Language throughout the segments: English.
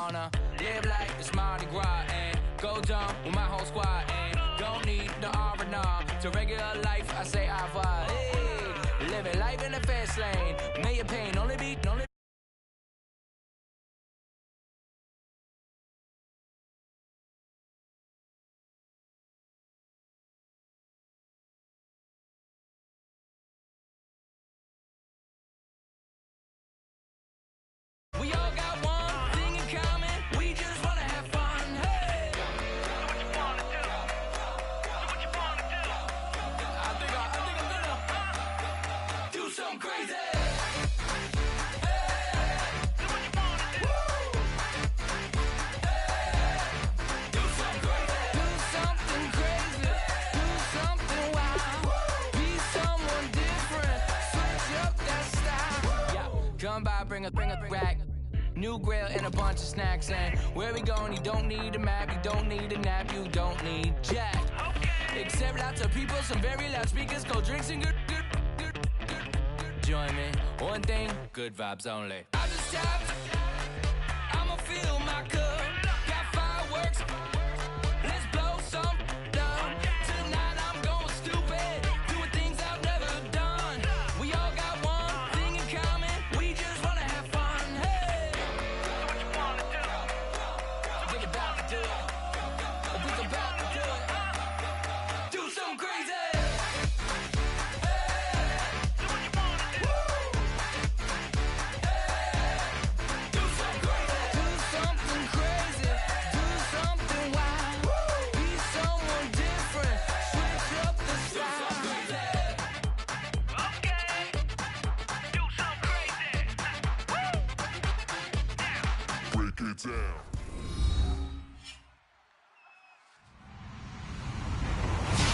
wanna live like it's Mardi Gras and go dumb with my whole squad and don't need the R&R to regular life. I say au revoir. Hey, living life in the fast lane. May your pain only be. We all got one thing in common. We just wanna have fun. Hey, do what you wanna do. Do what you wanna do. I think I'm gonna do something crazy. Hey, do what you wanna do. Hey, do something crazy. Do something crazy. Do something wild. Be someone different. Switch up that style. Yeah, come by, bring a rack. New grill and a bunch of snacks, and where we going, you don't need a map, you don't need a nap, you don't need jack. Okay. Except lots of people, some very loud speakers, cold drinks and good. Join me, one thing, good vibes only. I just tapped, I'ma fill my cup, got fireworks, let's blow some down. Tonight I'm going stupid, doing things I've never done. We all got one thing in common, we just wanna have fun. Hey, do what you wanna do. Think about to do it. Think about to do it. Do something crazy.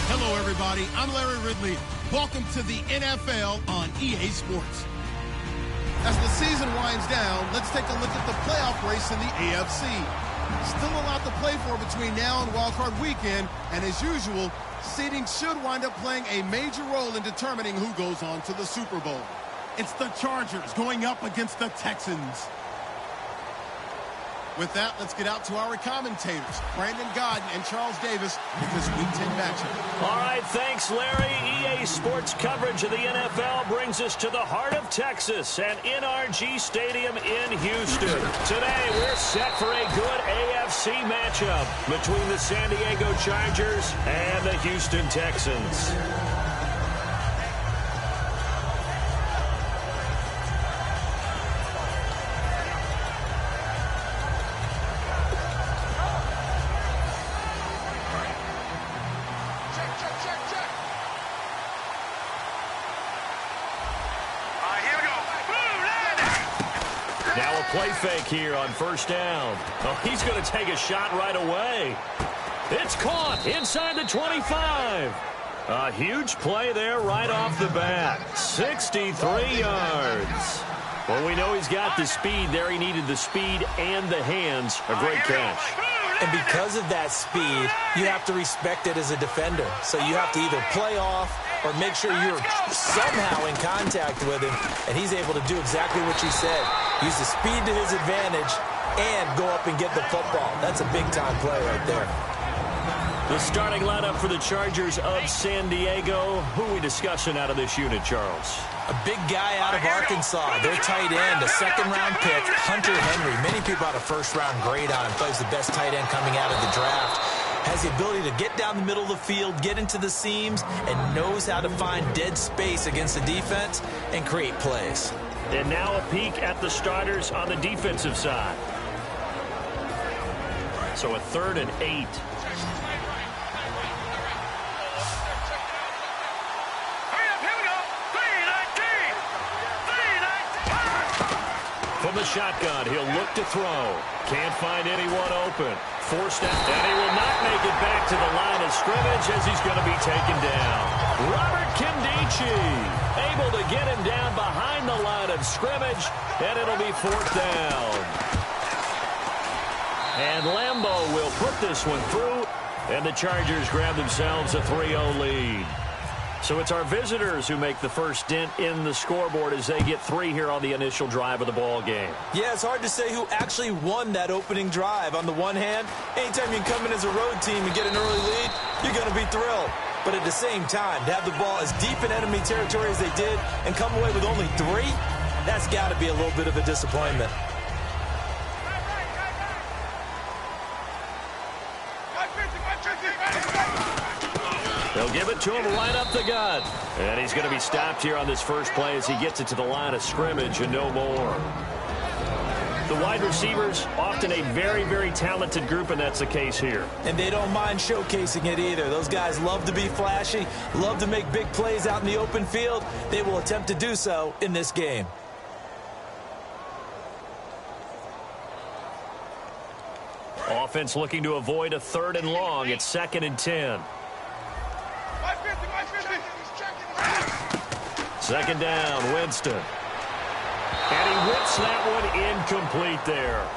Hello, everybody. I'm Larry Ridley. Welcome to the NFL on EA Sports. As the season winds down, let's take a look at the playoff race in the AFC. Still a lot to play for between now and wildcard weekend, and as usual, seeding should wind up playing a major role in determining who goes on to the Super Bowl. It's the Chargers going up against the Texans. With that, let's get out to our commentators, Brandon Godden and Charles Davis, with this Week 10 matchup. All right, thanks, Larry. EA Sports coverage of the NFL brings us to the heart of Texas and NRG Stadium in Houston. Today, we're set for a good AFC matchup between the San Diego Chargers and the Houston Texans. Play fake here on first down. Oh, he's going to take a shot right away. It's caught inside the 25. A huge play there right off the bat. 63 yards. Well, we know he's got the speed there. He needed the speed and the hands. A great catch. And because of that speed, you have to respect it as a defender. So you have to either play off or make sure you're somehow in contact with him, and he's able to do exactly what you said. Use the speed to his advantage and go up and get the football. That's a big-time play right there. The starting lineup for the Chargers of San Diego. Who are we discussing out of this unit, Charles? A big guy out of Arkansas. Their tight end, a second-round pick, Hunter Henry. Many people had a first-round grade on him. Plays the best tight end coming out of the draft. Has the ability to get down the middle of the field, get into the seams, and knows how to find dead space against the defense and create plays. And now a peek at the starters on the defensive side. So a 3rd and 8. From the shotgun, he'll look to throw. Can't find anyone open. Forced out, and he will not make it back to the line of scrimmage as he's going to be taken down. Robert Kimdichie able to get him down behind the line of scrimmage, and it'll be 4th down. And Lambeau will put this one through, and the Chargers grab themselves a 3-0 lead. So it's our visitors who make the first dent in the scoreboard as they get 3 here on the initial drive of the ball game. Yeah, it's hard to say who actually won that opening drive. On the one hand, anytime you can come in as a road team and get an early lead, you're going to be thrilled. But at the same time, to have the ball as deep in enemy territory as they did and come away with only 3, that's got to be a little bit of a disappointment. They'll give it to him right up the gut. And he's going to be stopped here on this first play as he gets it to the line of scrimmage and no more. The wide receivers, often a very, very talented group, and that's the case here. And they don't mind showcasing it either. Those guys love to be flashy, love to make big plays out in the open field. They will attempt to do so in this game. Offense looking to avoid a 3rd and long. It's 2nd and 10. 2nd down, Winston. And he whips that one incomplete there.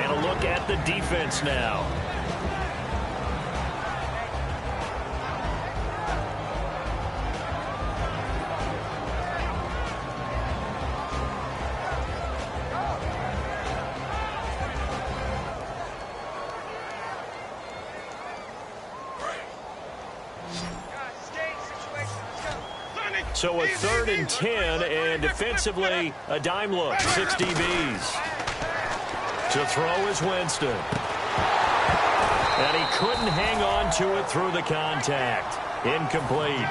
And a look at the defense now. So a 3rd and 10, and defensively, a dime look, 6 DBs. To throw is Winston. And he couldn't hang on to it through the contact. Incomplete.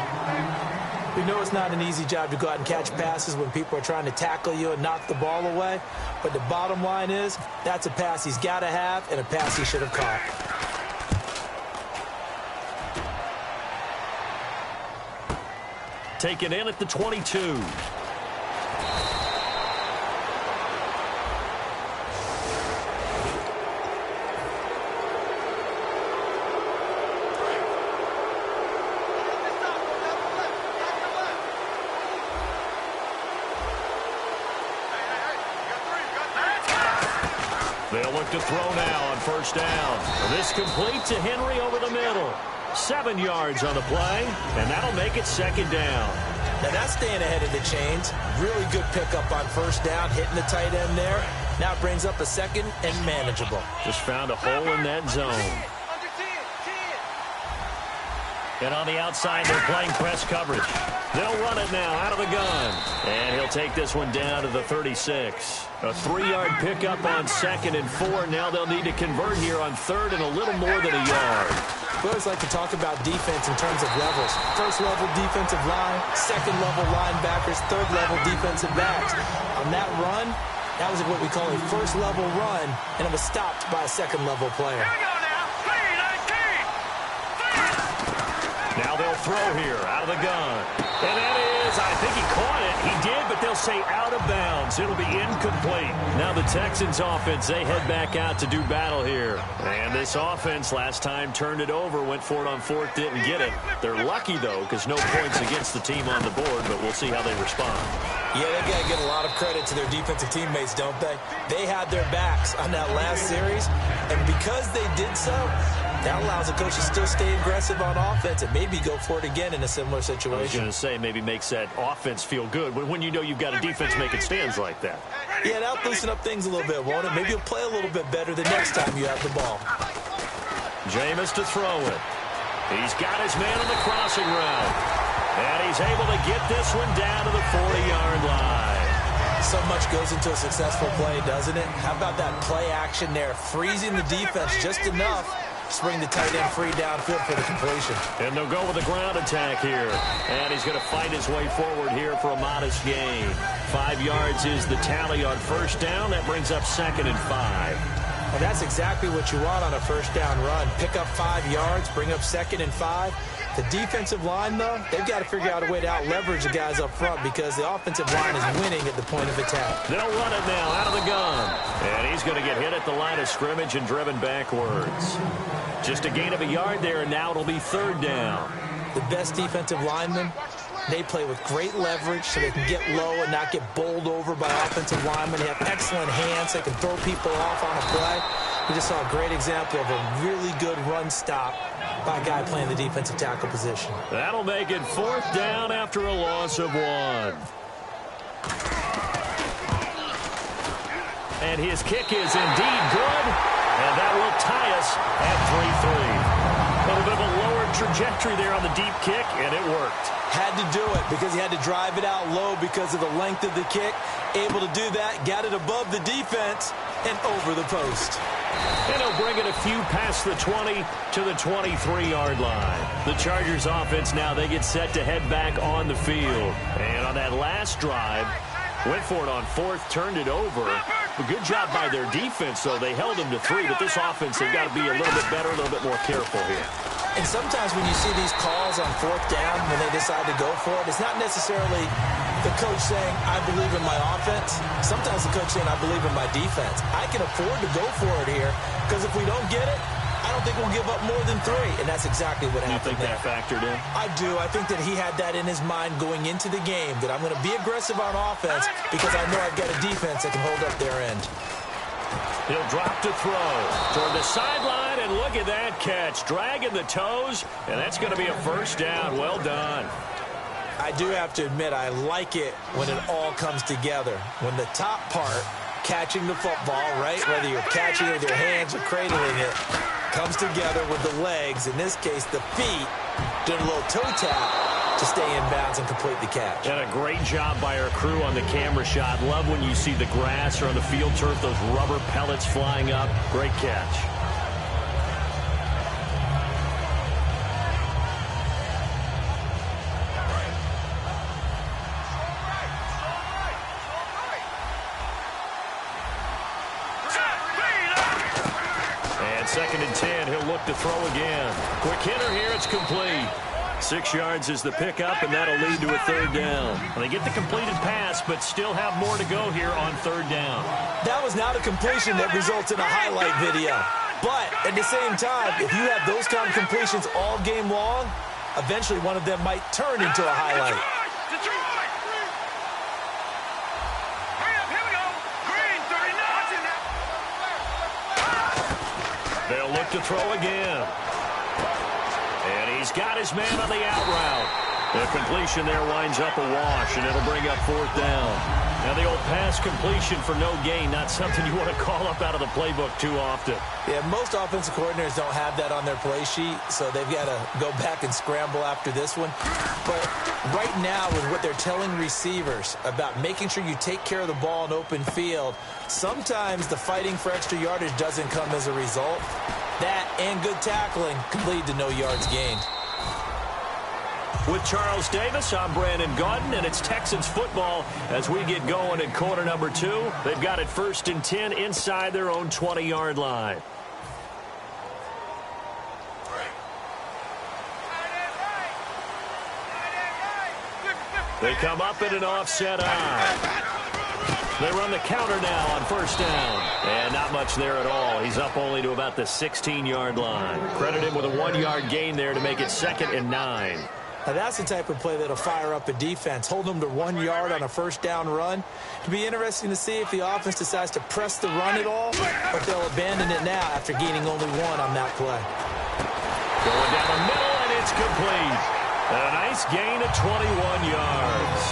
We know it's not an easy job to go out and catch passes when people are trying to tackle you and knock the ball away. But the bottom line is, that's a pass he's got to have and a pass he should have caught. Taken in at the 22. They'll look to throw now on 1st down. This complete to Henry over the middle. 7 yards on the play, and that'll make it 2nd down. Now that's staying ahead of the chains. Really good pickup on 1st down, hitting the tight end there. Now it brings up a 2nd and manageable. Just found a hole in that zone. And on the outside, they're playing press coverage. They'll run it now out of the gun. And he'll take this one down to the 36. A 3-yard pickup on 2nd and 4. Now they'll need to convert here on 3rd and a little more than a yard. We always like to talk about defense in terms of levels. 1st level defensive line, 2nd level linebackers, 3rd level defensive backs. On that run, that was what we call a 1st level run, and it was stopped by a 2nd level player. Now they'll throw here out of the gun. And that is, I think he caught it. He did, but they'll say out of bounds. It'll be incomplete. Now the Texans offense, they head back out to do battle here. And this offense last time turned it over, went for it on 4th, didn't get it. They're lucky, though, because no points against the team on the board, but we'll see how they respond. Yeah, they've got to give a lot of credit to their defensive teammates, don't they? They had their backs on that last series, and because they did so, that allows the coach to still stay aggressive on offense and maybe go for it again in a similar situation. I was going to say maybe makes that offense feel good when you know you've got a defense making stands like that. Yeah, that'll loosen up things a little bit, won't it? Maybe you'll play a little bit better the next time you have the ball. Jameis to throw it. He's got his man on the crossing route. And he's able to get this one down to the 40-yard line. So much goes into a successful play, doesn't it? How about that play action there, freezing the defense just enough to bring the tight end free downfield for the completion. And they'll go with a ground attack here. And he's going to fight his way forward here for a modest gain. 5 yards is the tally on 1st down. That brings up 2nd and 5. Well, that's exactly what you want on a 1st down run. Pick up 5 yards, bring up 2nd and 5. The defensive line, though, they've got to figure out a way to out-leverage the guys up front because the offensive line is winning at the point of attack. They'll run it now out of the gun. And he's going to get hit at the line of scrimmage and driven backwards. Just a gain of a yard there, and now it'll be 3rd down. The best defensive linemen, they play with great leverage so they can get low and not get bowled over by offensive linemen. They have excellent hands. They can throw people off on a play. We just saw a great example of a really good run stop by a guy playing the defensive tackle position. That'll make it 4th down after a loss of 1. And his kick is indeed good, and that will tie us at 3-3. A little bit of a lower trajectory there on the deep kick, and it worked. Had to do it because he had to drive it out low because of the length of the kick. Able to do that, got it above the defense and over the post. And he'll bring it a few past the 20 to the 23-yard line. The Chargers offense now, they get set to head back on the field. And on that last drive, went for it on 4th, turned it over. A good job by their defense, though. They held them to 3, but this offense, they've got to be a little bit better, a little bit more careful here. And sometimes when you see these calls on 4th down, when they decide to go for it, it's not necessarily the coach saying, I believe in my offense. Sometimes the coach saying, I believe in my defense. I can afford to go for it here because if we don't get it, I don't think we'll give up more than 3. And that's exactly what happened there. You think that factored in? I do. I think that he had that in his mind going into the game, that I'm going to be aggressive on offense because I know I've got a defense that can hold up their end. He'll drop to throw toward the sideline, and look at that catch. Dragging the toes, and that's going to be a 1st down. Well done. I do have to admit, I like it when it all comes together. When the top part, catching the football, right, whether you're catching it with your hands or cradling it, comes together with the legs, in this case the feet, doing a little toe tap to stay in bounds and complete the catch. And a great job by our crew on the camera shot. Love when you see the grass or on the field turf, those rubber pellets flying up. Great catch. And 2nd and 10, he'll look to throw again. Quick hitter here, it's complete. 6 yards is the pickup, and that'll lead to a 3rd down. And they get the completed pass, but still have more to go here on 3rd down. That was not a completion that results in a highlight video. But at the same time, if you have those kind of completions all game long, eventually one of them might turn into a highlight. They'll look to throw again. And he's got his man on the out route. The completion there winds up a wash, and it'll bring up 4th down. Now the old pass completion for no gain, not something you want to call up out of the playbook too often. Yeah, most offensive coordinators don't have that on their play sheet, so they've got to go back and scramble after this one. But right now, with what they're telling receivers about making sure you take care of the ball in open field, sometimes the fighting for extra yardage doesn't come as a result. That and good tackling can lead to no yards gained. With Charles Davis, I'm Brandon Gaudin, and it's Texans football as we get going in quarter number 2. They've got it 1st and 10 inside their own 20-yard line. They come up in an offset eye. They run the counter now on 1st down. And not much there at all. He's up only to about the 16-yard line. Credit him with a 1-yard gain there to make it 2nd and 9. Now that's the type of play that'll fire up a defense. Hold them to 1 yard on a 1st down run. It'll be interesting to see if the offense decides to press the run at all, or if they'll abandon it now after gaining only 1 on that play. Going down the middle, and it's complete. A nice gain of 21 yards.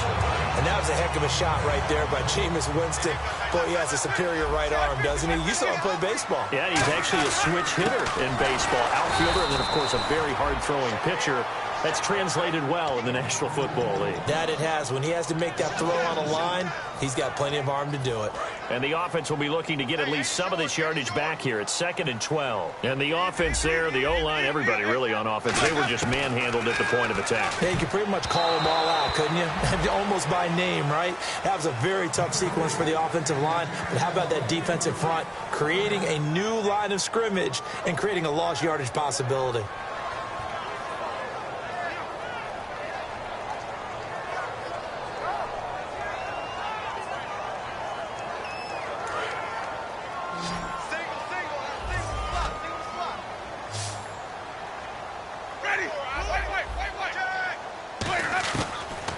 And that was a heck of a shot right there by Jameis Winston. Boy, he has a superior right arm, doesn't he? You saw him play baseball. Yeah, he's actually a switch hitter in baseball. Outfielder, and then, of course, a very hard-throwing pitcher. That's translated well in the National Football League. That it has. When he has to make that throw on a line, he's got plenty of arm to do it. And the offense will be looking to get at least some of this yardage back here. It's 2nd and 12. And the offense there, the O-line, everybody really on offense, they were just manhandled at the point of attack. Yeah, you could pretty much call them all out, couldn't you? Almost by name, right? That was a very tough sequence for the offensive line. But how about that defensive front creating a new line of scrimmage and creating a lost yardage possibility?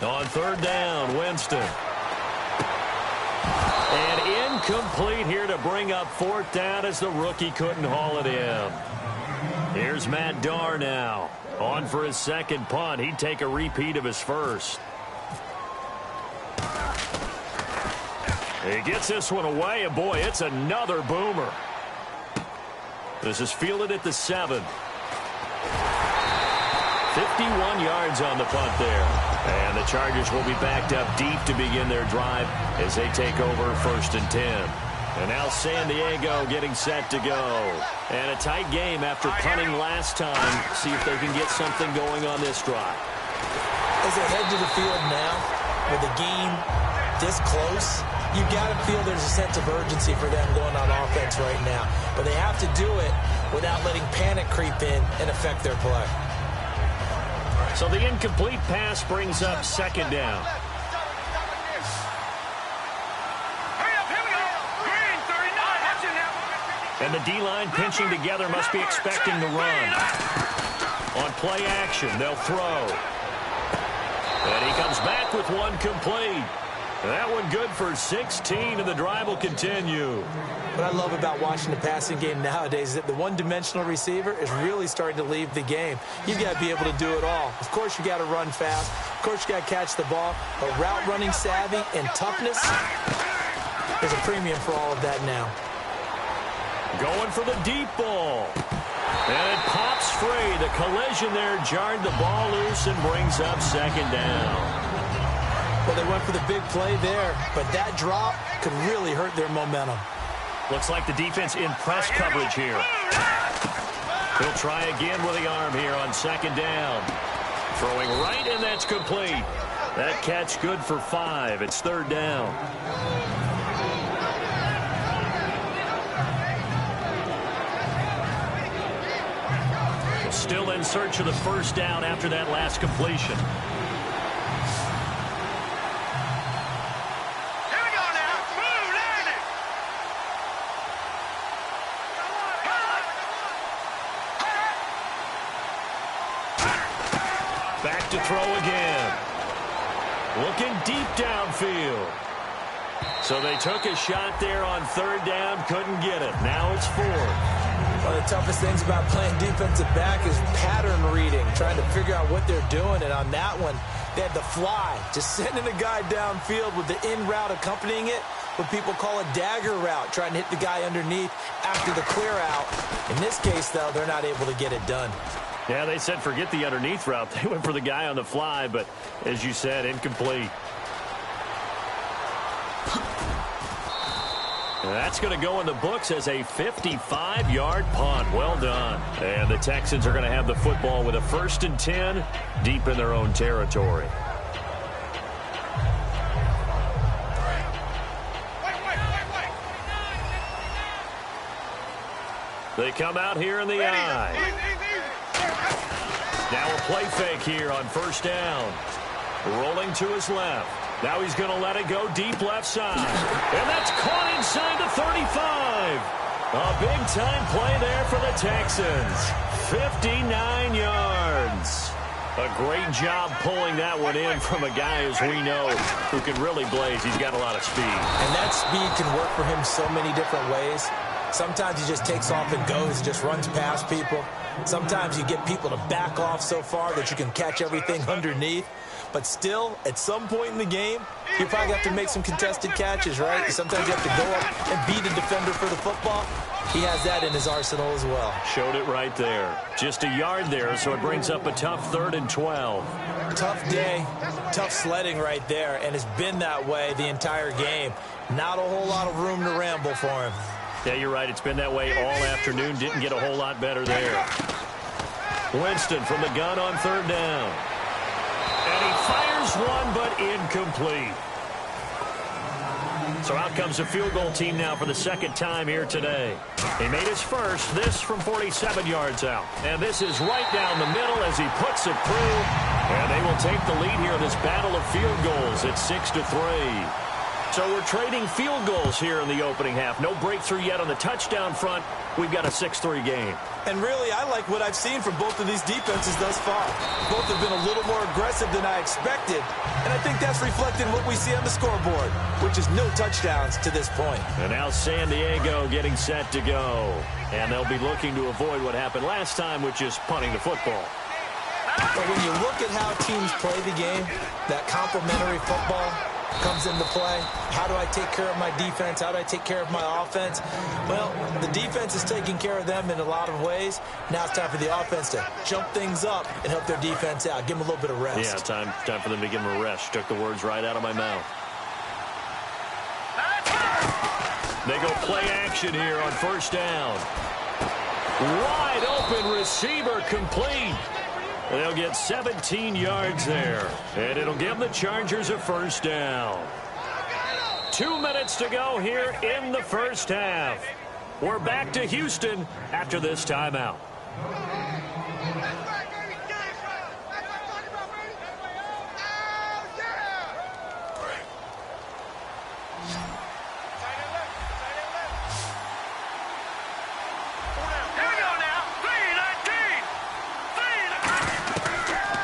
On 3rd down, Winston. And incomplete here to bring up 4th down as the rookie couldn't haul it in. Here's Matt Darr now. On for his second punt. He'd take a repeat of his first. He gets this one away, and boy, it's another boomer. This is fielded at the 7. 51 yards on the punt there. And the Chargers will be backed up deep to begin their drive as they take over 1st and 10. And now San Diego getting set to go. And a tight game after punting last time. See if they can get something going on this drive. As they head to the field now, with the game this close, you got to feel there's a sense of urgency for them going on offense right now. But they have to do it without letting panic creep in and affect their play. So the incomplete pass brings up 2nd down. And the D-line pinching together must be expecting the run. On play action, they'll throw. And he comes back with one complete. That one good for 16, and the drive will continue. What I love about watching the passing game nowadays is that the one-dimensional receiver is really starting to leave the game. You've got to be able to do it all. Of course, you got to run fast. Of course, you got to catch the ball. But route running savvy and toughness, there's a premium for all of that now. Going for the deep ball. And it pops free. The collision there jarred the ball loose and brings up 2nd down. Well, they went for the big play there, but that drop could really hurt their momentum. Looks like the defense in press coverage here. He'll try again with the arm here on 2nd down. Throwing right, and that's complete. That catch good for 5. It's 3rd down. Still in search of the 1st down after that last completion. Back to throw again. Looking deep downfield. So they took a shot there on 3rd down, couldn't get it. Now it's 4th. One of the toughest things about playing defensive back is pattern reading, trying to figure out what they're doing. And on that one, they had the fly, just sending a guy downfield with the in route accompanying it, what people call a dagger route, trying to hit the guy underneath after the clear out. In this case, though, they're not able to get it done. Yeah, they said forget the underneath route. They went for the guy on the fly, but as you said, incomplete. That's going to go in the books as a 55-yard punt. Well done. And the Texans are going to have the football with a 1st and 10 deep in their own territory. They come out here in the eye. Now a play fake here on 1st down. Rolling to his left. Now he's going to let it go deep left side. And that's caught inside the 35. A big-time play there for the Texans. 59 yards. A great job pulling that one in from a guy, as we know, who can really blaze. He's got a lot of speed. And that speed can work for him so many different ways. Sometimes he just takes off and goes, just runs past people. Sometimes you get people to back off so far that you can catch everything underneath. But still, at some point in the game, you probably have to make some contested catches, right? Sometimes you have to go up and beat a defender for the football. He has that in his arsenal as well. Showed it right there. Just a yard there, so it brings up a tough 3rd and 12. Tough day, tough sledding right there, and it's been that way the entire game. Not a whole lot of room to ramble for him. Yeah, you're right. It's been that way all afternoon. Didn't get a whole lot better there. Winston from the gun on 3rd down. And he fires one, but incomplete. So out comes the field goal team now for the 2nd time here today. He made his first, this from 47 yards out. And this is right down the middle as he puts it through. And they will take the lead here in this battle of field goals at 6-3. So we're trading field goals here in the opening half. No breakthrough yet on the touchdown front. We've got a 6-3 game. And really, I like what I've seen from both of these defenses thus far. Both have been a little more aggressive than I expected. And I think that's reflected in what we see on the scoreboard, which is no touchdowns to this point. And now San Diego getting set to go. And they'll be looking to avoid what happened last time, which is punting the football. But when you look at how teams play the game, that complementary football comes into play. How do I take care of my defense? How do I take care of my offense? Well, the defense is taking care of them in a lot of ways. Now it's time for the offense to jump things up and help their defense out. Give them a little bit of rest. Yeah, time for them to give them a rest. Took the words right out of my mouth. They go play action here on first down. Wide open receiver complete. They'll get 17 yards there, and it'll give the Chargers a first down. 2 minutes to go here in the first half. We're back to Houston after this timeout.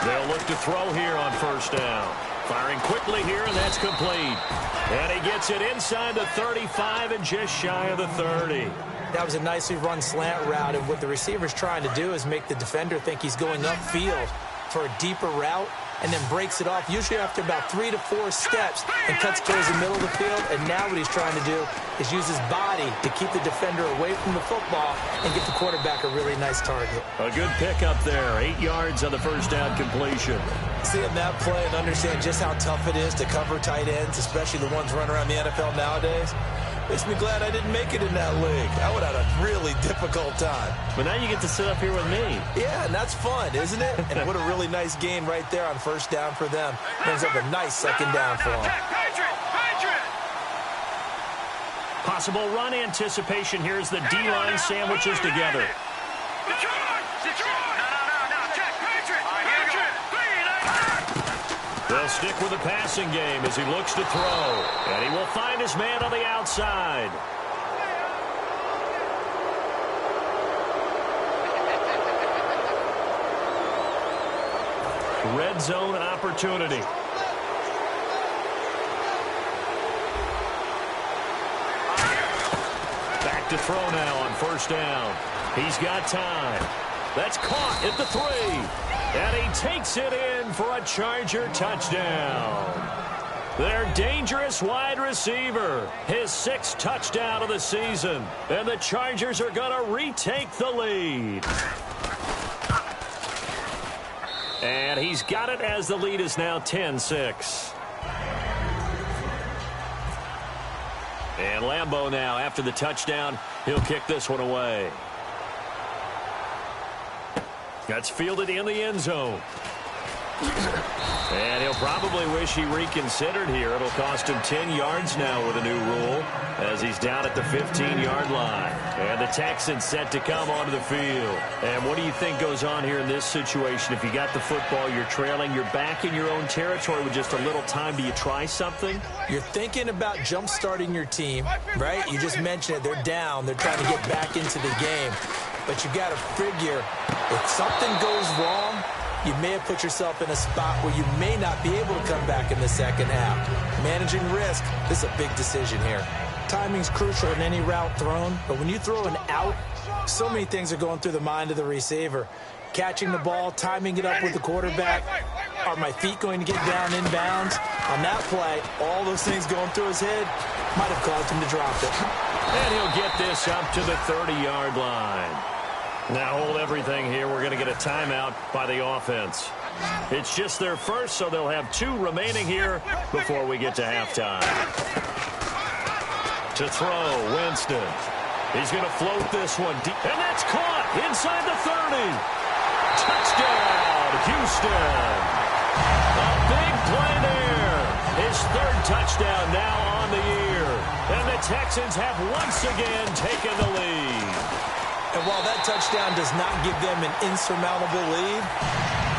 They'll look to throw here on first down. Firing quickly here, and that's complete. And he gets it inside the 35 and just shy of the 30. That was a nicely run slant route, and what the receiver's trying to do is make the defender think he's going upfield for a deeper route, and then breaks it off, usually after about 3 to 4 steps, and cuts towards the middle of the field. And now what he's trying to do is use his body to keep the defender away from the football and get the quarterback a really nice target. A good pickup there. 8 yards on the first down completion. Seeing that play and understand just how tough it is to cover tight ends, especially the ones running around the NFL nowadays, makes me glad I didn't make it in that league. I would have had a really difficult time. But now you get to sit up here with me. Yeah, and that's fun, isn't it? And what a really nice gain right there on first down for them. Brings up a nice second down for them. Possible run anticipation here as the D-line sandwiches together. They'll stick with the passing game as he looks to throw. And he will find his man on the outside. Red zone opportunity. Back to throw now on first down. He's got time. That's caught at the 3. And he takes it in for a Charger touchdown. Their dangerous wide receiver, his 6th touchdown of the season. And the Chargers are going to retake the lead. And he's got it as the lead is now 10-6. And Lambeau now, after the touchdown, he'll kick this one away. That's fielded in the end zone. And he'll probably wish he reconsidered here. It'll cost him 10 yards now with a new rule as he's down at the 15-yard line. And the Texans set to come onto the field. And what do you think goes on here in this situation? If you got the football, you're trailing, you're back in your own territory with just a little time. Do you try something? You're thinking about jump-starting your team, right? You just mentioned it. They're down. They're trying to get back into the game. But you got to figure, if something goes wrong, you may have put yourself in a spot where you may not be able to come back in the second half. Managing risk, this is a big decision here. Timing's crucial in any route thrown, but when you throw an out, so many things are going through the mind of the receiver. Catching the ball, timing it up with the quarterback. Are my feet going to get down inbounds? On that play, all those things going through his head might have caused him to drop it. And he'll get this up to the 30-yard line. Now hold everything here. We're going to get a timeout by the offense. It's just their first, so they'll have 2 remaining here before we get to halftime. To throw, Winston. He's going to float this one deep. And that's caught inside the 30. Touchdown, Houston. A big play there. His 3rd touchdown now on the year. And the Texans have once again taken the lead. And while that touchdown does not give them an insurmountable lead,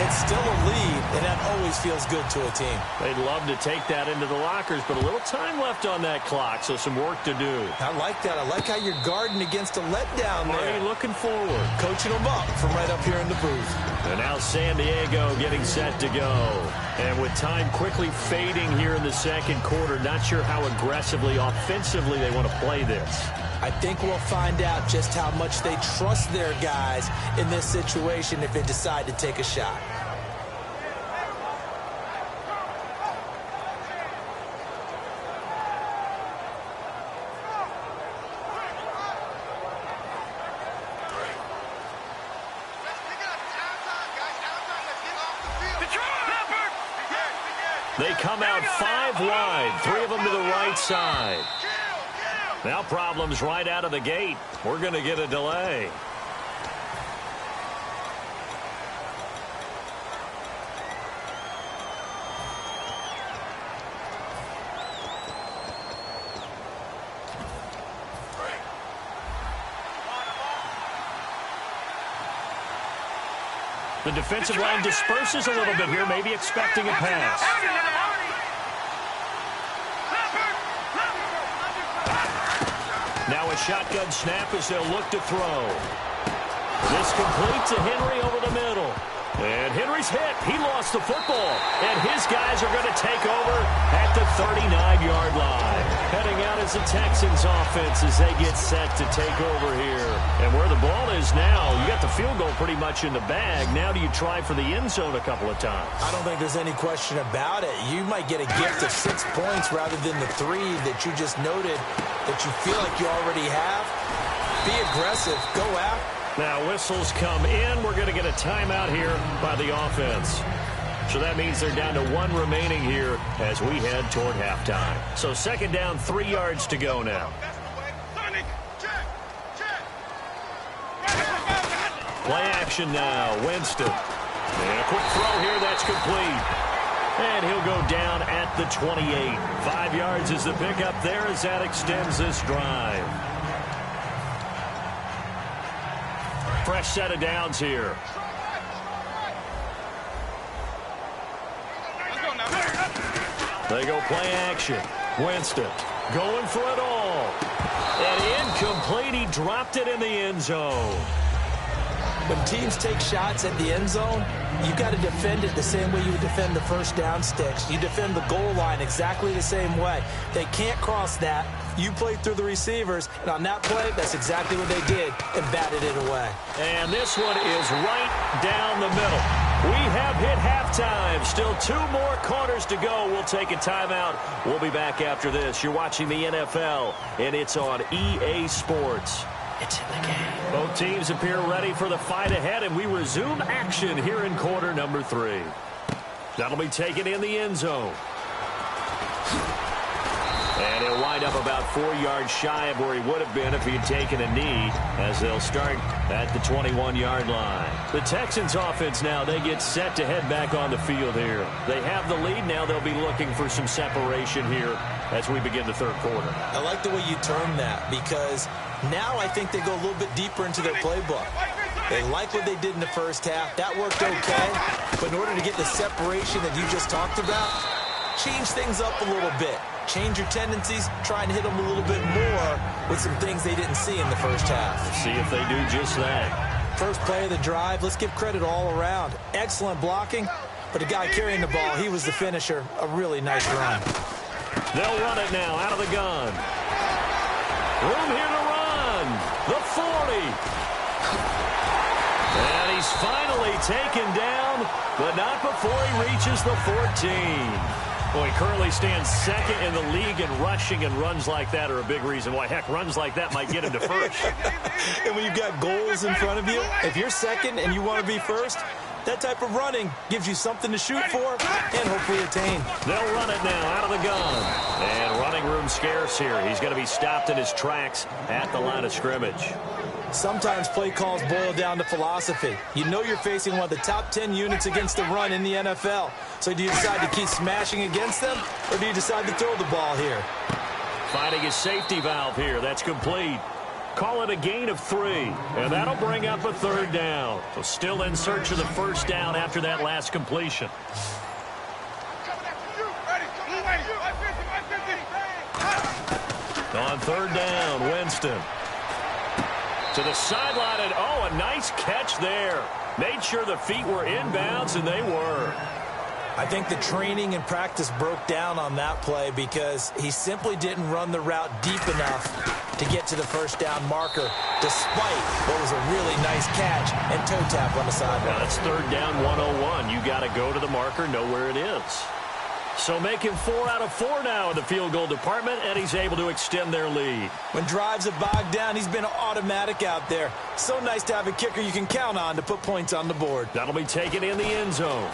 It's still a lead, and that always feels good to a team. They'd love to take that into the lockers, but a little time left on that clock, so some work to do. I like that. I like how you're guarding against a letdown there. Already looking forward. Coaching them up from right up here in the booth. And now San Diego getting set to go. And with time quickly fading here in the second quarter, not sure how aggressively, offensively they want to play this. I think we'll find out just how much they trust their guys in this situation if they decide to take a shot. They come out 5 wide, 3 of them to the right side. Now problems right out of the gate. We're going to get a delay. The defensive line disperses a little bit here, maybe expecting a pass. Now a shotgun snap as they'll look to throw. This complete to Henry over the middle. And Henry's hit. He lost the football. And his guys are going to take over at the 39-yard line. Heading out is the Texans offense as they get set to take over here. And where the ball is now, you got the field goal pretty much in the bag. Now do you try for the end zone a couple of times? I don't think there's any question about it. You might get a gift of 6 points rather than the 3 that you just noted that you feel like you already have. Be aggressive. Go out. Now whistles come in. We're going to get a timeout here by the offense. So that means they're down to 1 remaining here as we head toward halftime. So second down, 3 yards to go now. Play action now. Winston. And a quick throw here. That's complete. And he'll go down at the 28. 5 yards is the pickup there as that extends this drive. Fresh set of downs here. They go play action. Winston going for it all. And incomplete. He dropped it in the end zone. When teams take shots at the end zone, you got to defend it the same way you would defend the first down sticks. You defend the goal line exactly the same way. They can't cross that. You play through the receivers, and on that play, that's exactly what they did and batted it away. And this one is right down the middle. We have hit halftime. Still 2 more quarters to go. We'll take a timeout. We'll be back after this. You're watching the NFL, and it's on EA Sports. It's in the game. Both teams appear ready for the fight ahead, and we resume action here in quarter number 3. That'll be taken in the end zone. And he'll wind up about 4 yards shy of where he would have been if he had taken a knee, as they'll start at the 21-yard line. The Texans offense now, they get set to head back on the field here. They have the lead now. They'll be looking for some separation here as we begin the third quarter. I like the way you term that, because now I think they go a little bit deeper into their playbook. They like what they did in the first half. That worked okay. But in order to get the separation that you just talked about, change things up a little bit. Change your tendencies, try and hit them a little bit more with some things they didn't see in the first half. See if they do just that. First play of the drive, let's give credit all around. Excellent blocking, but the guy carrying the ball, he was the finisher. A really nice run. They'll run it now out of the gun. Room here to run. The 40. And he's finally taken down, but not before he reaches the 14. Well, he currently stands second in the league in rushing, and runs like that are a big reason why. Heck, runs like that might get him to first. And when you've got goals in front of you, if you're second and you want to be first, that type of running gives you something to shoot for and hopefully attain. They'll run it now out of the gun. And running room scarce here. He's going to be stopped in his tracks at the line of scrimmage. Sometimes play calls boil down to philosophy. You know you're facing one of the top 10 units against the run in the NFL. So do you decide to keep smashing against them, or do you decide to throw the ball here? Finding his safety valve here. That's complete. Call it a gain of 3, and that'll bring up a 3rd down. So still in search of the 1st down after that last completion. On 3rd down, Winston. To the sideline, and a nice catch there. Made sure the feet were inbounds, and they were. I think the training and practice broke down on that play because he simply didn't run the route deep enough to get to the 1st down marker, despite what was a really nice catch and toe tap on the sideline. That's 3rd down 101. You got to go to the marker, know where it is. So making 4 out of 4 now in the field goal department, and he's able to extend their lead. When drives are bogged down, he's been automatic out there. So nice to have a kicker you can count on to put points on the board. That'll be taken in the end zone.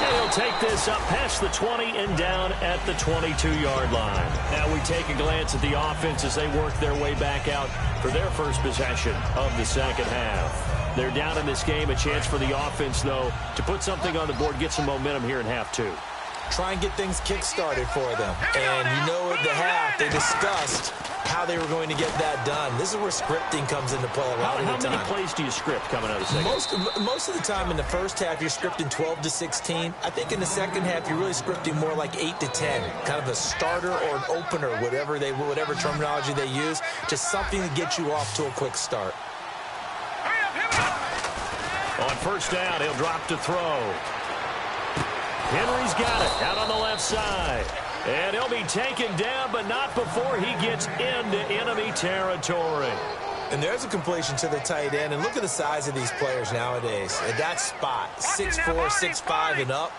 And he'll take this up past the 20 and down at the 22-yard line. Now we take a glance at the offense as they work their way back out for their first possession of the 2nd half. They're down in this game. A chance for the offense, though, to put something on the board, get some momentum here in half 2. Try and get things kick-started for them. And you know at the half, they discussed how they were going to get that done. This is where scripting comes into play a lot of the time. How many plays do you script coming out of the second? Most of the time in the first half, you're scripting 12 to 16. I think in the second half, you're really scripting more like 8 to 10. Kind of a starter or an opener, whatever terminology they use. Just something to get you off to a quick start. On 1st down, he'll drop to throw. Henry's got it out on the left side. And he'll be taken down, but not before he gets into enemy territory. And there's a completion to the tight end. And look at the size of these players nowadays. At that spot, 6'4", 6'5", and up.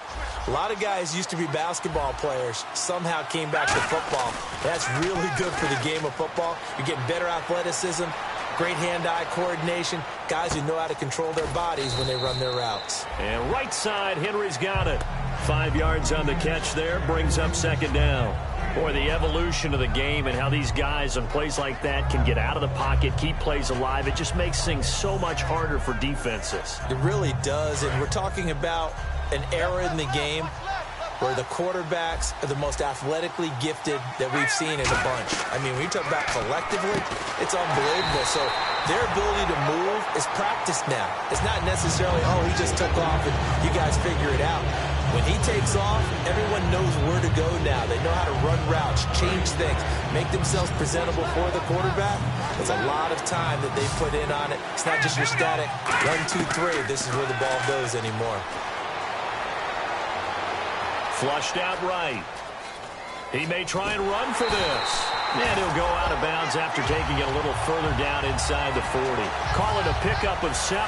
A lot of guys used to be basketball players, somehow came back to football. That's really good for the game of football. You're getting better athleticism, great hand-eye coordination, guys who know how to control their bodies when they run their routes. And right side, Henry's got it. 5 yards on the catch there, brings up 2nd down. Boy, the evolution of the game and how these guys on plays like that can get out of the pocket, keep plays alive, it just makes things so much harder for defenses. It really does, and we're talking about an era in the game where the quarterbacks are the most athletically gifted that we've seen in a bunch. I mean, when you talk about collectively, it's unbelievable. So their ability to move is practiced now. It's not necessarily, he just took off and you guys figure it out. When he takes off, everyone knows where to go now. They know how to run routes, change things, make themselves presentable for the quarterback. There's a lot of time that they put in on it. It's not just your static 1, 2, 3. This is where the ball goes anymore. Flushed out right. He may try and run for this. And he'll go out of bounds after taking it a little further down inside the 40. Call it a pickup of 7,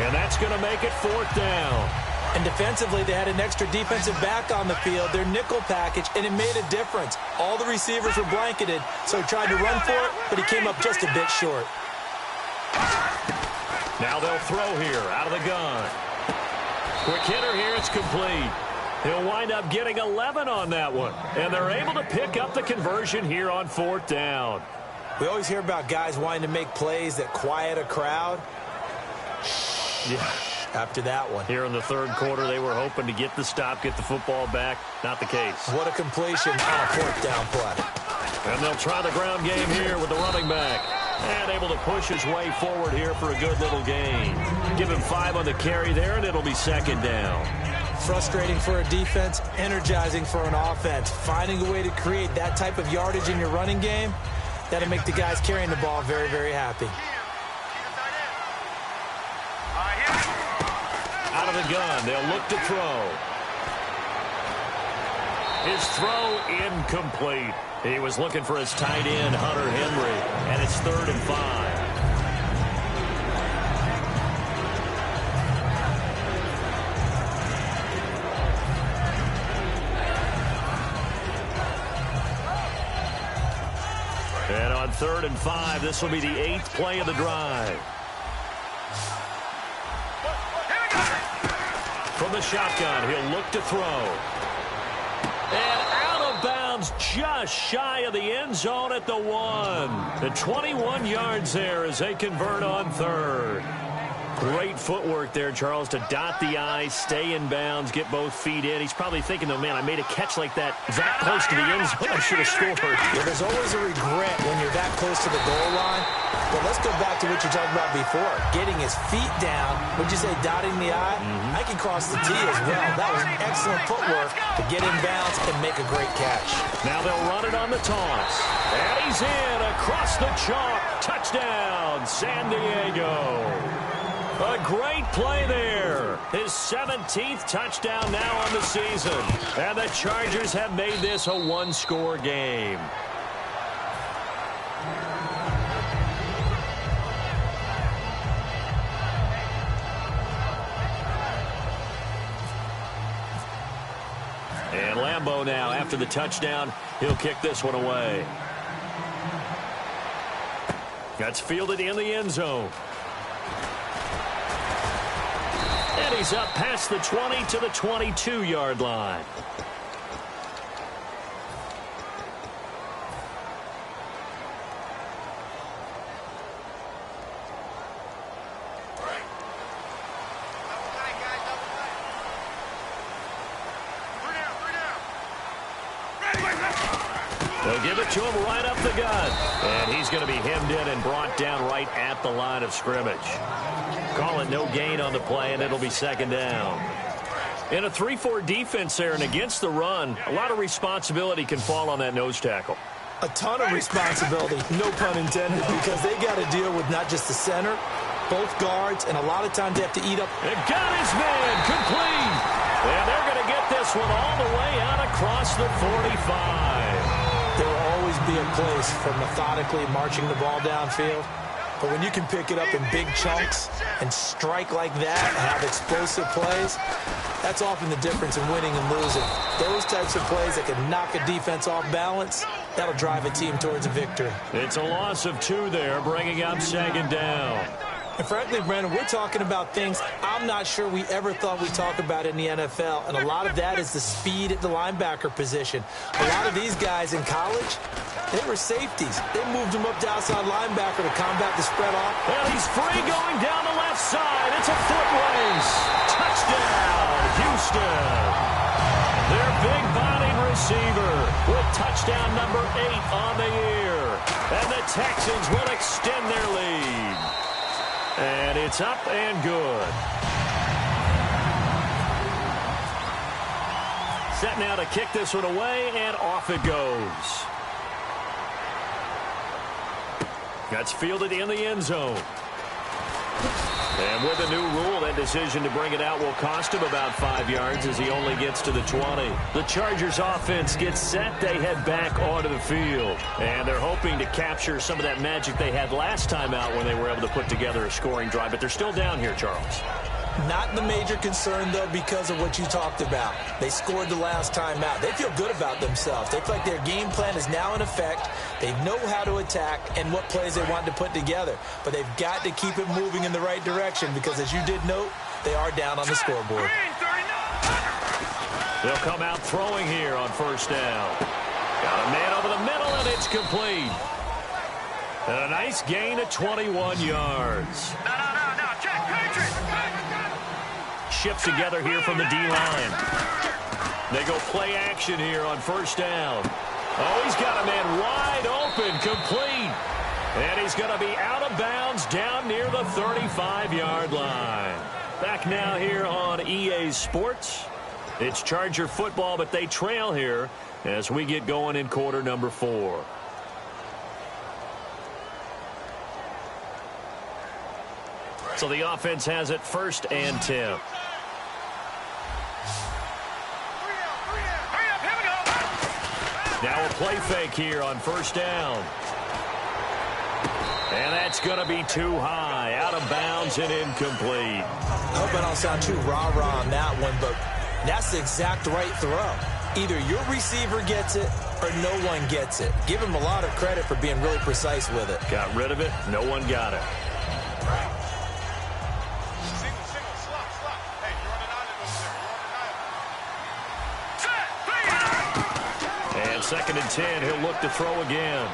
and that's going to make it 4th down. And defensively, they had an extra defensive back on the field, their nickel package, and it made a difference. All the receivers were blanketed, so he tried to run for it, but he came up just a bit short. Now they'll throw here out of the gun. Quick hitter here, it's complete. He'll wind up getting 11 on that one. And they're able to pick up the conversion here on 4th down. We always hear about guys wanting to make plays that quiet a crowd. Yeah. After that one. Here in the 3rd quarter, they were hoping to get the stop, get the football back. Not the case. What a completion on a 4th down play. And they'll try the ground game here with the running back. And able to push his way forward here for a good little gain. Give him 5 on the carry there, and it'll be 2nd down. Frustrating for a defense, energizing for an offense. Finding a way to create that type of yardage in your running game, that'll make the guys carrying the ball very, very happy. Out of the gun, they'll look to throw. His throw incomplete. He was looking for his tight end, Hunter Henry, and it's 3rd and 5. And on 3rd and 5, this will be the 8th play of the drive. From the shotgun, he'll look to throw. And out of bounds just shy of the end zone at the 1. The 21 yards there as they convert on 3rd. Great footwork there, Charles, to dot the I, stay in bounds, get both feet in. He's probably thinking, though, man, I made a catch like that close to the end zone. I should have scored. Yeah, there's always a regret when you're that close to the goal line. But let's go back to what you talked about before. Getting his feet down, would you say dotting the I? I can cross the T as well. That was excellent footwork to get in bounds and make a great catch. Now they'll run it on the toss. And he's in across the chalk. Touchdown, San Diego. A great play there. His 17th touchdown now on the season. And the Chargers have made this a one-score game. And Lambeau now, after the touchdown, he'll kick this one away. That's fielded in the end zone. And he's up past the 20 to the 22-yard line. They'll give it to him right up the gut. And he's going to be hemmed in and brought down right at the line of scrimmage. Call it no gain on the play, and it'll be second down. In a 3-4 defense there and against the run, a lot of responsibility can fall on that nose tackle. A ton of responsibility, no pun intended, because they got to deal with not just the center, both guards, and a lot of times they have to eat up. They got his man complete. And they're going to get this one all the way out across the 45. There will always be a place for methodically marching the ball downfield. But when you can pick it up in big chunks and strike like that and have explosive plays, that's often the difference in winning and losing. Those types of plays that can knock a defense off balance, that'll drive a team towards a victory. It's a loss of 2 there, bringing up second down. And frankly, Brandon, we're talking about things I'm not sure we ever thought we'd talk about in the NFL. And a lot of that is the speed at the linebacker position. A lot of these guys in college, they were safeties. They moved them up to outside linebacker to combat the spread off. Well, he's free going down the left side. It's a foot race. Touchdown, Houston. Their big-bodied receiver with touchdown number 8 on the year. And the Texans will extend their lead. And it's up and good. Set now to kick this one away, and off it goes. That's fielded in the end zone. And with a new rule, that decision to bring it out will cost him about 5 yards as he only gets to the 20. The Chargers offense gets set. They head back onto the field. And they're hoping to capture some of that magic they had last time out when they were able to put together a scoring drive. But they're still down here, Charles. Not the major concern, though, because of what you talked about. They scored the last time out. They feel good about themselves. They feel like their game plan is now in effect. They know how to attack and what plays they want to put together. But they've got to keep it moving in the right direction because, as you did note, they are down on the scoreboard. They'll come out throwing here on first down. Got a man over the middle, and it's complete. And a nice gain of 21 yards. No, check, Patriot. Ships together here from the D-line. They go play action here on first down. Oh, he's got a man wide open, complete. And he's going to be out of bounds down near the 35-yard line. Back now here on EA Sports. It's Charger football, but they trail here as we get going in quarter number 4. So the offense has it first and 10. Now a play fake here on first down. And that's going to be too high, out of bounds and incomplete. I hope I don't sound too rah-rah on that one, but that's the exact right throw. Either your receiver gets it or no one gets it. Give him a lot of credit for being really precise with it. Got rid of it. No one got it. And second and 10, he'll look to throw again.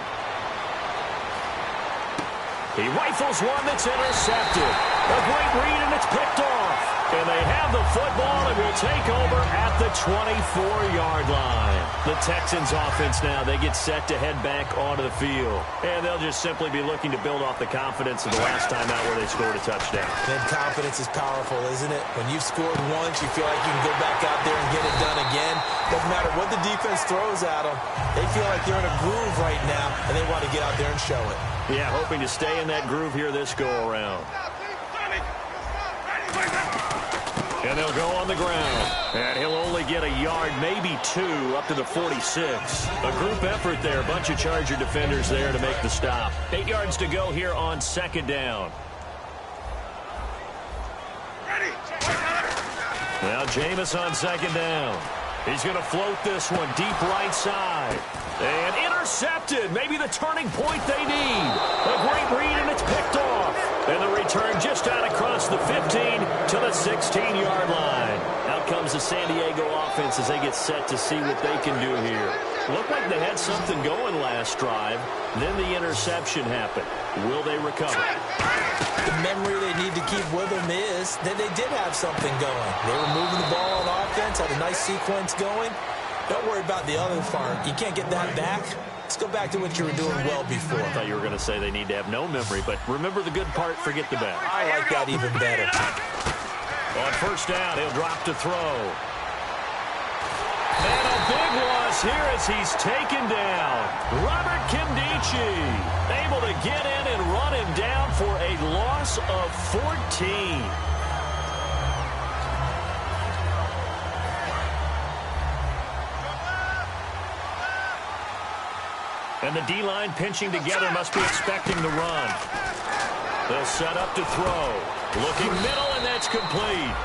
He rifles one that's intercepted. A great read, and it's picked off. And they have the football and will take over at the 24-yard line. The Texans offense now, they get set to head back onto the field. And they'll just simply be looking to build off the confidence of the last time out where they scored a touchdown. And confidence is powerful, isn't it? When you've scored once, you feel like you can go back out there and get it done again. Doesn't matter what the defense throws at them. They feel like they're in a groove right now, and they want to get out there and show it. Yeah, hoping to stay in that groove here this go-around. And they'll go on the ground. And he'll only get a yard, maybe two, up to the 46. A group effort there. A bunch of Charger defenders there to make the stop. 8 yards to go here on second down. Now Jameis on second down. He's going to float this one deep right side. And intercepted. Maybe the turning point they need. A great read, and it's picked off. And the return just out across the 15 to the 16-yard line. Out comes the San Diego offense as they get set to see what they can do here. Looked like they had something going last drive. Then the interception happened. Will they recover? The memory they need to keep with them is that they did have something going. They were moving the ball on offense, had a nice sequence going. Don't worry about the other part. You can't get that back. Let's go back to what you were doing well before. I thought you were going to say they need to have no memory, but remember the good part, forget the bad. I like that even better. On first down, he'll drop to throw. And a big loss here as he's taken down. Robert Kimdichie able to get in and run him down for a loss of 14. And the D-line pinching together, must be expecting the run. They'll set up to throw. Looking middle, and that's complete.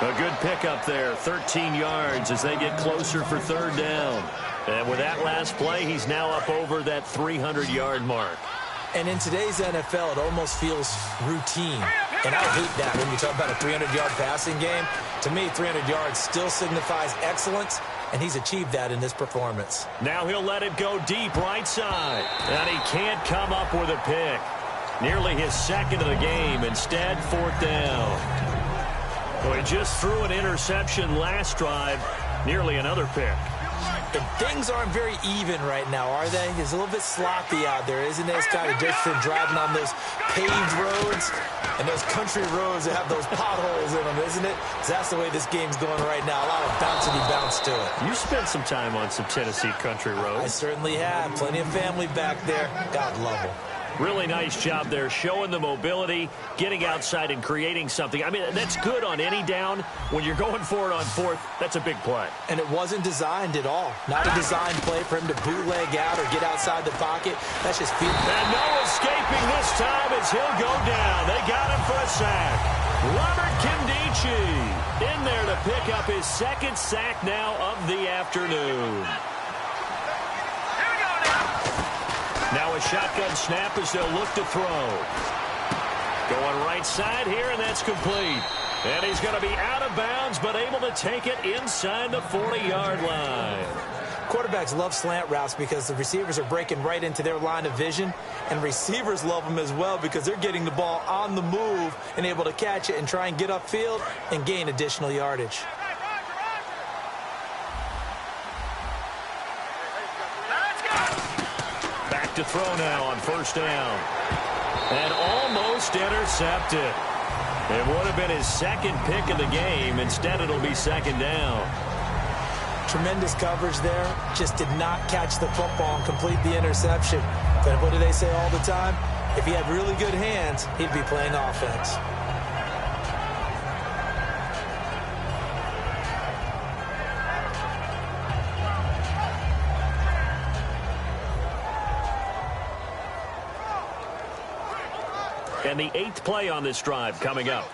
A good pickup there, 13 yards as they get closer for third down. And with that last play, he's now up over that 300-yard mark. And in today's NFL, it almost feels routine. And I hate that when you talk about a 300-yard passing game. To me, 300 yards still signifies excellence, and he's achieved that in this performance. Now he'll let it go deep right side. And he can't come up with a pick. Nearly his second of the game. Instead, fourth down. Well, he just threw an interception last drive. Nearly another pick. And things aren't very even right now, are they? It's a little bit sloppy out there, isn't it? It's kind of just from driving on those paved roads and those country roads that have those potholes in them, isn't it? That's the way this game's going right now. A lot of bouncy bounce to it. You spent some time on some Tennessee country roads. I certainly have. Plenty of family back there. God love them. Really nice job there, showing the mobility, getting outside and creating something. I mean, that's good on any down. When you're going for it on fourth, that's a big play. And it wasn't designed at all. Not a designed play for him to bootleg out or get outside the pocket. That's just feeding. And no escaping this time as he'll go down. They got him for a sack. Robert Kimdichie in there to pick up his second sack now of the afternoon. Now a shotgun snap as they'll look to throw. Going right side here, and that's complete. And he's going to be out of bounds, but able to take it inside the 40-yard line. Quarterbacks love slant routes because the receivers are breaking right into their line of vision. And receivers love them as well because they're getting the ball on the move and able to catch it and try and get upfield and gain additional yardage. To throw now on first down. And almost intercepted. It would have been his second pick of the game. Instead, it'll be second down. Tremendous coverage there. Just did not catch the football and complete the interception. But what do they say all the time? If he had really good hands, he'd be playing offense. And the 8th play on this drive coming up.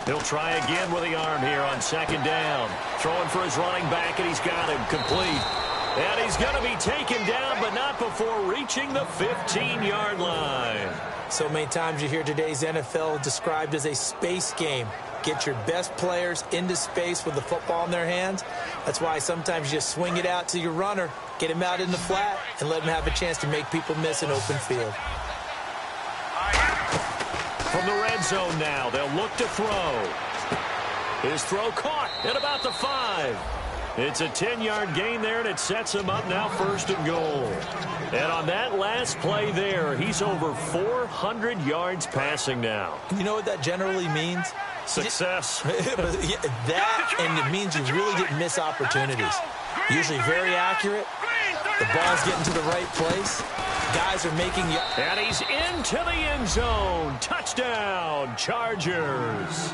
He'll try again with the arm here on second down. Throwing for his running back, and he's got him complete. And he's going to be taken down, but not that before reaching the 15-yard line. So many times you hear today's NFL described as a space game. Get your best players into space with the football in their hands. That's why sometimes you just swing it out to your runner, get him out in the flat, and let him have a chance to make people miss an open field. From the red zone now, they'll look to throw. His throw caught at about the 5. It's a 10-yard gain there, and it sets him up now 1st and goal. And on that last play there, he's over 400 yards passing now. You know what that generally means? Success. That, and it means you really didn't miss opportunities. Usually very accurate. The ball's getting to the right place. Guys are making you. And he's into the end zone. Touchdown, Chargers.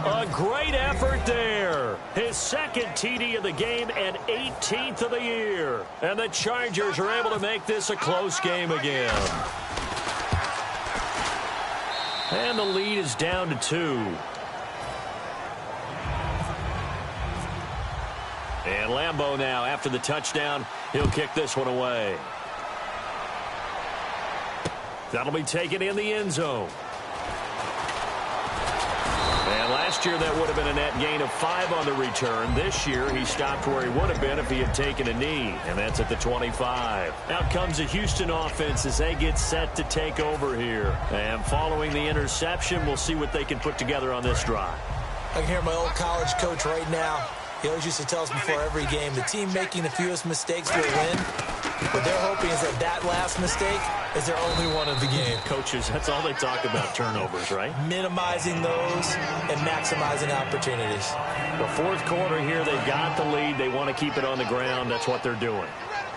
A great effort there. His 2nd TD of the game and 18th of the year. And the Chargers are able to make this a close game again. And the lead is down to 2. And Lambeau now, after the touchdown, he'll kick this one away. That'll be taken in the end zone. And last year that would have been a net gain of 5 on the return. This year he stopped where he would have been if he had taken a knee, and that's at the 25. Out comes the Houston offense as they get set to take over here. And following the interception, we'll see what they can put together on this drive. I can hear my old college coach right now. He always used to tell us before every game, the team making the fewest mistakes will win. What they're hoping is that last mistake is their only one of the game. Coaches, that's all they talk about, turnovers, right? Minimizing those and maximizing opportunities. The 4th quarter here, they've got the lead. They want to keep it on the ground. That's what they're doing.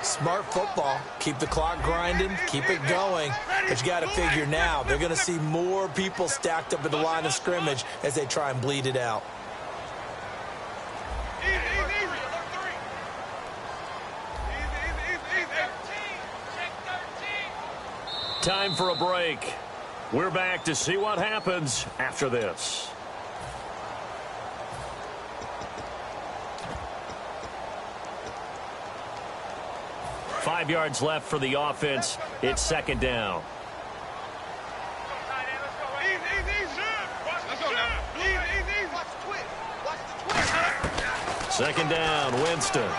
Smart football. Keep the clock grinding. Keep it going. But you got to figure now, they're going to see more people stacked up at the line of scrimmage as they try and bleed it out. Time for a break. We're back to see what happens after this. Five yards left for the offense. It's 2nd down. Second down, Winston.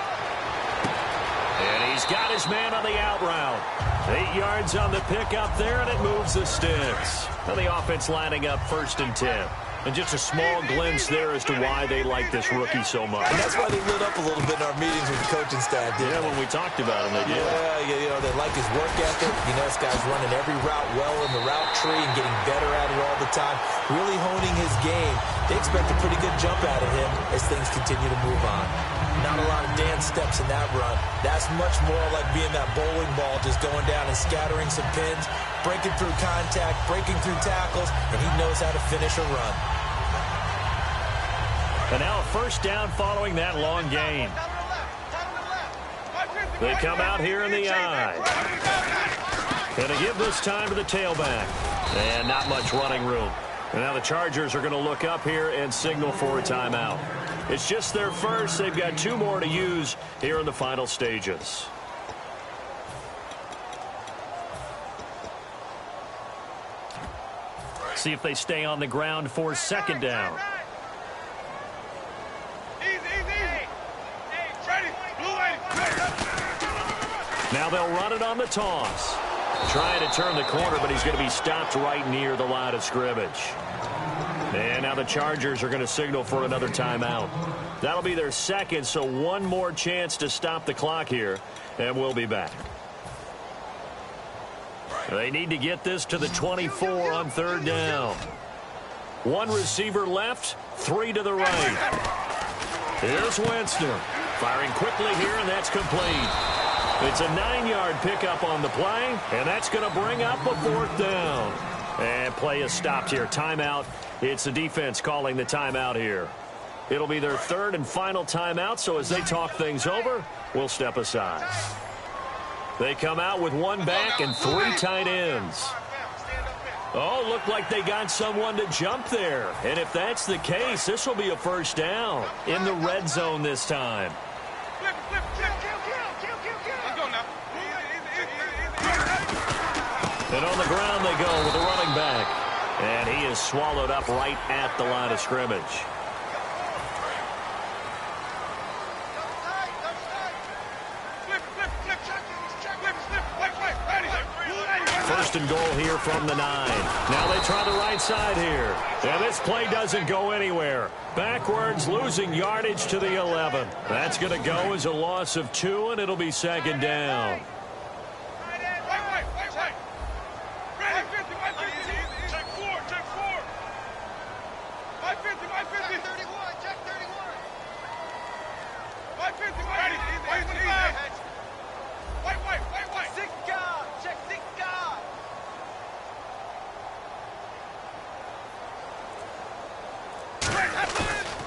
And he's got his man on the out route. 8 yards on the pickup there, and it moves the sticks. And the offense lining up 1st and 10. And just a small glimpse there as to why they like this rookie so much. And that's why they lit up a little bit in our meetings with the coaching staff, didn't they? When we talked about him, they did. Yeah, you know, they like his work ethic. You know, this guy's running every route well in the route tree and getting better at it all the time. Really honing his game. They expect a pretty good jump out of him as things continue to move on. Not a lot of dance steps in that run. That's much more like being that bowling ball, just going down and scattering some pins, breaking through contact, breaking through tackles, and he knows how to finish a run. And now a 1st down following that long gain. They come out here in the eye. Going to give this time to the tailback. And not much running room. And now the Chargers are going to look up here and signal for a timeout. It's just their first. They've got 2 more to use here in the final stages. See if they stay on the ground for 2nd down. Now they'll run it on the toss. Trying to turn the corner, but he's going to be stopped right near the line of scrimmage. And now the Chargers are going to signal for another timeout. That'll be their 2nd, so 1 more chance to stop the clock here, and we'll be back. They need to get this to the 24 on 3rd down. 1 receiver left, 3 to the right. Here's Winston. Firing quickly here, and that's complete. It's a 9-yard pickup on the play, and that's going to bring up a 4th down. And play is stopped here. Timeout. It's the defense calling the timeout here. It'll be their 3rd and final timeout, so as they talk things over, we'll step aside. They come out with 1 back and 3 tight ends. Oh, looked like they got someone to jump there. And if that's the case, this will be a 1st down in the red zone this time. And on the ground they go with the running back. And he is swallowed up right at the line of scrimmage. First and goal here from the 9. Now they try the right side here. And this play doesn't go anywhere. Backwards, losing yardage to the 11. That's going to go as a loss of 2, and it'll be second down.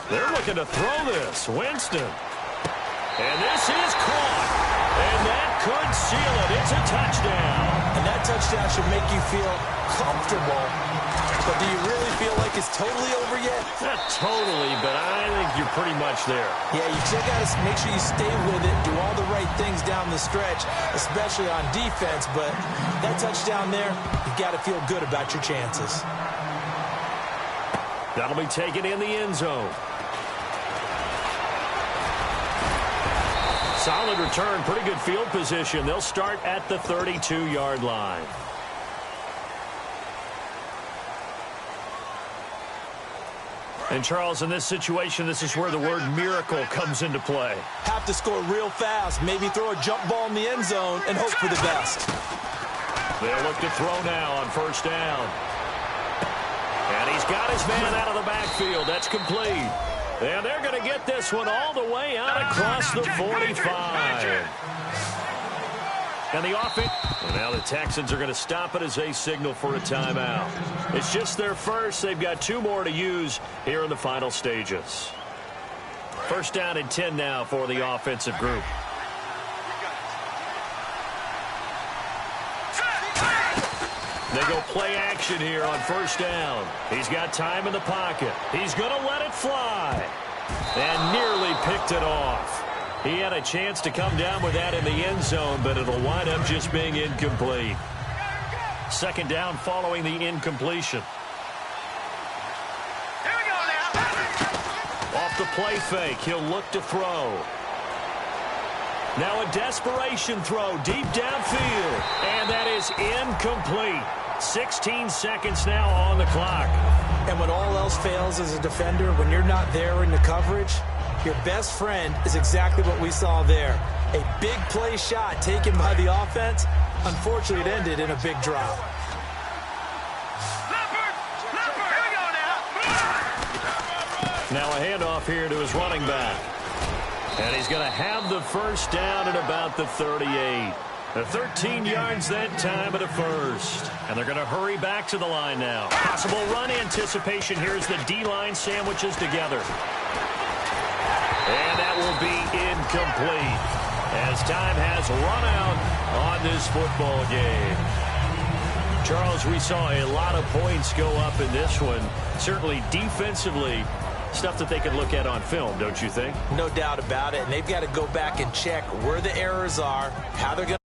They're looking to throw this. Winston. And this is caught. And that could seal it. It's a touchdown. And that touchdown should make you feel comfortable. But do you really feel like it's totally over yet? Not totally, but I think you're pretty much there. Yeah, you still got to make sure you stay with it, do all the right things down the stretch, especially on defense. But that touchdown there, you've got to feel good about your chances. That'll be taken in the end zone. Solid return, pretty good field position. They'll start at the 32-yard line. And, Charles, in this situation, this is where the word miracle comes into play. Have to score real fast, maybe throw a jump ball in the end zone and hope for the best. They'll look to throw now on first down. And he's got his man out of the backfield. That's complete. And they're going to get this one all the way out across the 45. And the offense. And now the Texans are going to stop it as they signal for a timeout. It's just their first. They've got 2 more to use here in the final stages. First down and 10 now for the offensive group. They go play action here on first down. He's got time in the pocket. He's going to let it fly. And nearly picked it off. He had a chance to come down with that in the end zone, but it'll wind up just being incomplete. Second down following the incompletion. Here we go now. Off the play fake, he'll look to throw. Now a desperation throw deep downfield. And that is incomplete. 16 seconds now on the clock. And when all else fails as a defender, when you're not there in the coverage, your best friend is exactly what we saw there. A big play shot taken by the offense. Unfortunately, it ended in a big drop. Now a handoff here to his running back. And he's going to have the first down at about the 38. 13 yards that time at a first. And they're going to hurry back to the line now. Possible run anticipation. Here's the D-line sandwiches together. And that will be incomplete as time has run out on this football game. Charles, we saw a lot of points go up in this one. Certainly defensively, stuff that they could look at on film, don't you think? No doubt about it. And they've got to go back and check where the errors are, how they're going to